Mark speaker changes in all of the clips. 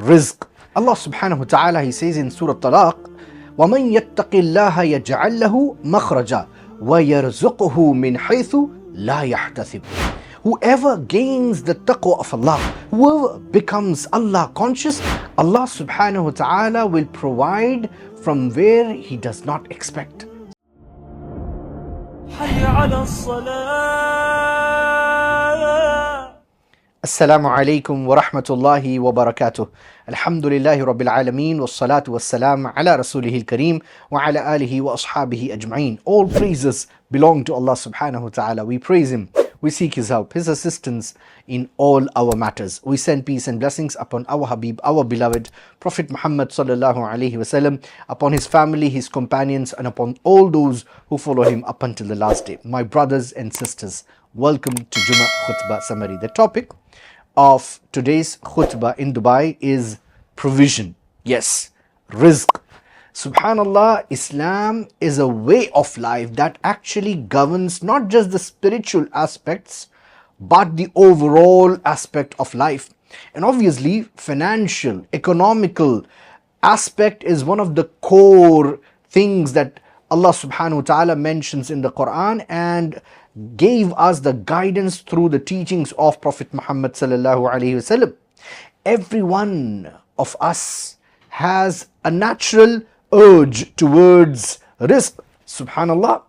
Speaker 1: Rizq. Allah subhanahu wa ta'ala, He says in Surah Talaq, وَمَنْ يَتَّقِ اللَّهَ يَجْعَلْ لَهُ مَخْرَجًا وَيَرْزُقْهُ مِنْ حَيْثُ لَا يَحْتَسِبُ. Whoever gains the taqwa of Allah, whoever becomes Allah conscious, Allah subhanahu wa ta'ala will provide from where He does not expect. Assalamu alaikum wa rahmatullahi wa barakatuh. Alhamdulillahi rabbil alameen wa salatu wa salam ala rasulihil kareem wa ala alihi wa ashabihi ajma'een. All praises belong to Allah subhanahu wa ta'ala. We praise Him, we seek His help, His assistance in all our matters. We send peace and blessings upon our Habib, our beloved Prophet Muhammad sallallahu alaihi wasallam, upon his family, his companions, and upon all those who follow him up until the last day. My brothers and sisters, welcome to Jumuah Khutba summary. The topic of today's khutbah in Dubai is provision. Yes, rizq. Subhanallah, Islam is a way of life that actually governs not just the spiritual aspects, but the overall aspect of life. And obviously, financial, economical aspect is one of the core things that Allah subhanahu wa ta'ala mentions in the Quran and gave us the guidance through the teachings of Prophet Muhammad sallallahu alaihi wasallam. Every one of us has a natural urge towards rizq, subhanallah.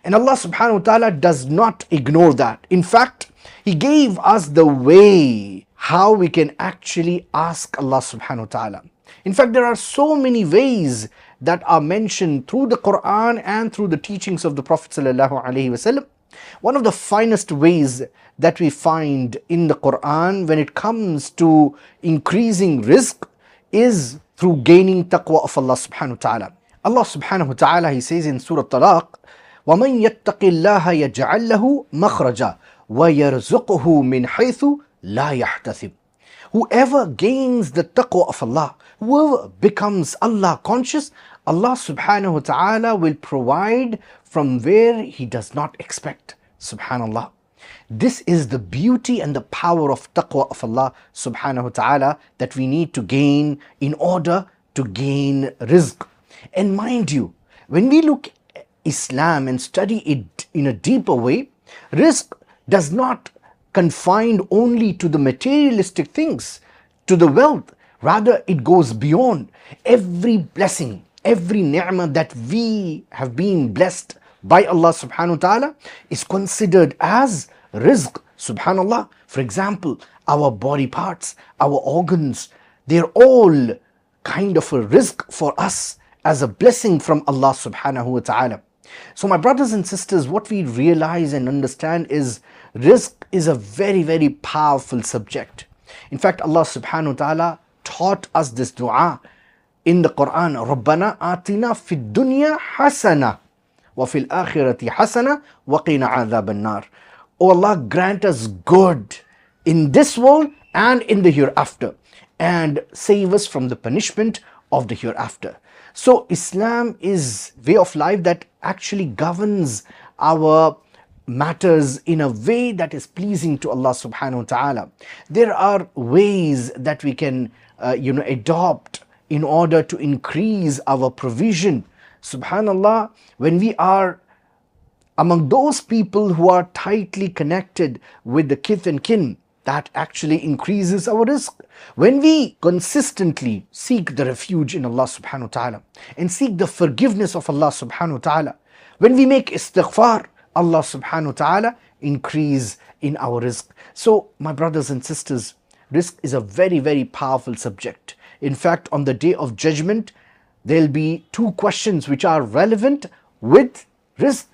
Speaker 1: And Allah subhanahu wa ta'ala does not ignore that. In fact, He gave us the way how we can actually ask Allah subhanahu wa ta'ala. In fact, there are so many ways that are mentioned through the Quran and through the teachings of the Prophet sallallahu alaihi wasallam. One of the finest ways that we find in the Quran when it comes to increasing rizq is through gaining taqwa of Allah subhanahu wa ta'ala. Allah subhanahu wa ta'ala, He says in Surah Talaq, وَمَنْ يَتَّقِ اللَّهَ يَجْعَلْ لَهُ مَخْرَجًا وَيَرْزُقْهُ مِنْ حَيْثُ لَا يَحْتَسِبُ. Whoever gains the taqwa of Allah, whoever becomes Allah conscious, Allah subhanahu wa ta'ala will provide from where He does not expect. Subhanallah. This is the beauty and the power of taqwa of Allah subhanahu wa ta'ala that we need to gain in order to gain rizq. And mind you, when we look at Islam and study it in a deeper way, rizq does not confine only to the materialistic things, to the wealth. Rather, it goes beyond. Every blessing, every ni'mah that we have been blessed by Allah subhanahu wa ta'ala is considered as rizq, subhanallah. For example, our body parts, our organs, they're all kind of a rizq for us as a blessing from Allah subhanahu wa ta'ala. So my brothers and sisters, what we realize and understand is rizq is a very, very powerful subject. In fact, Allah subhanahu wa ta'ala taught us this dua in the Quran. رَبَّنَا آتِنَا فِي الدُّنْيا حَسَنَةً وَفِي الْآخِرَةِ حَسَنَةً وَقِنَا عَذَابَ النَّارِ. O Allah, grant us good in this world and in the hereafter, and save us from the punishment of the hereafter. So Islam is way of life that actually governs our matters in a way that is pleasing to Allah subhanahu wa ta'ala. There are ways that we can adopt in order to increase our provision. Subhanallah, when we are among those people who are tightly connected with the kith and kin, that actually increases our rizq. When we consistently seek the refuge in Allah subhanahu wa ta'ala and seek the forgiveness of Allah subhanahu wa ta'ala, when we make istighfar, Allah subhanahu wa ta'ala increase in our rizq. So my brothers and sisters, rizq is a very, very powerful subject. In fact, on the day of judgment, there'll be two questions which are relevant with rizq.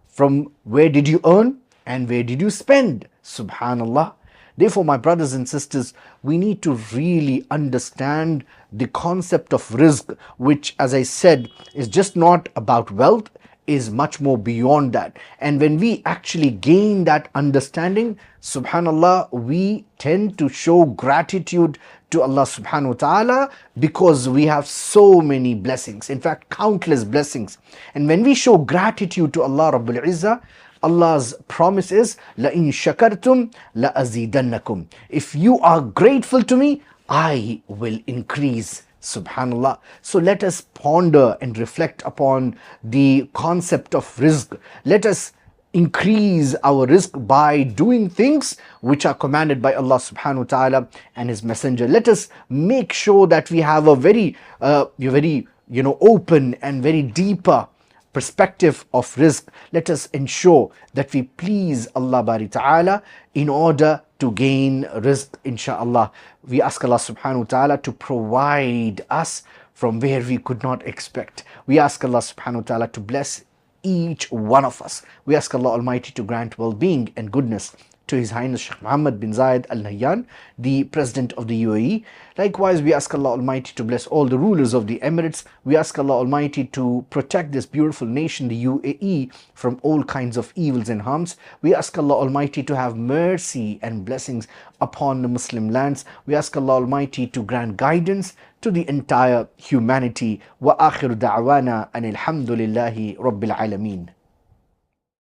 Speaker 1: From where did you earn and where did you spend? Subhanallah. Therefore, my brothers and sisters, we need to really understand the concept of rizq, which, as I said, is just not about wealth, is much more beyond that. And when we actually gain that understanding, subhanallah, we tend to show gratitude to Allah subhanahu wa ta'ala because we have so many blessings, in fact countless blessings. And when we show gratitude to Allah Rabbul Izzah, Allah's promise is, لَإِن شَكَرْتُمْ لَأَزِيدَنَّكُمْ. If you are grateful to me, I will increase. Subhanallah. So let us ponder and reflect upon the concept of rizq. Let us increase our rizq by doing things which are commanded by Allah subhanahu wa ta'ala and His Messenger. Let us make sure that we have a very open and very deeper perspective of rizq. Let us ensure that we please Allah Bari Ta'ala in order to gain rizq, inshaAllah. We ask Allah subhanahu wa ta'ala to provide us from where we could not expect. We ask Allah subhanahu wa ta'ala to bless each one of us. We ask Allah Almighty to grant well-being and goodness to His Highness Sheikh Mohammed bin Zayed Al Nahyan, the President of the UAE. Likewise, we ask Allah Almighty to bless all the rulers of the Emirates. We ask Allah Almighty to protect this beautiful nation, the UAE, from all kinds of evils and harms. We ask Allah Almighty to have mercy and blessings upon the Muslim lands. We ask Allah Almighty to grant guidance to the entire humanity. Wa akhiru da'wana anil hamdulillahi rabbil alameen.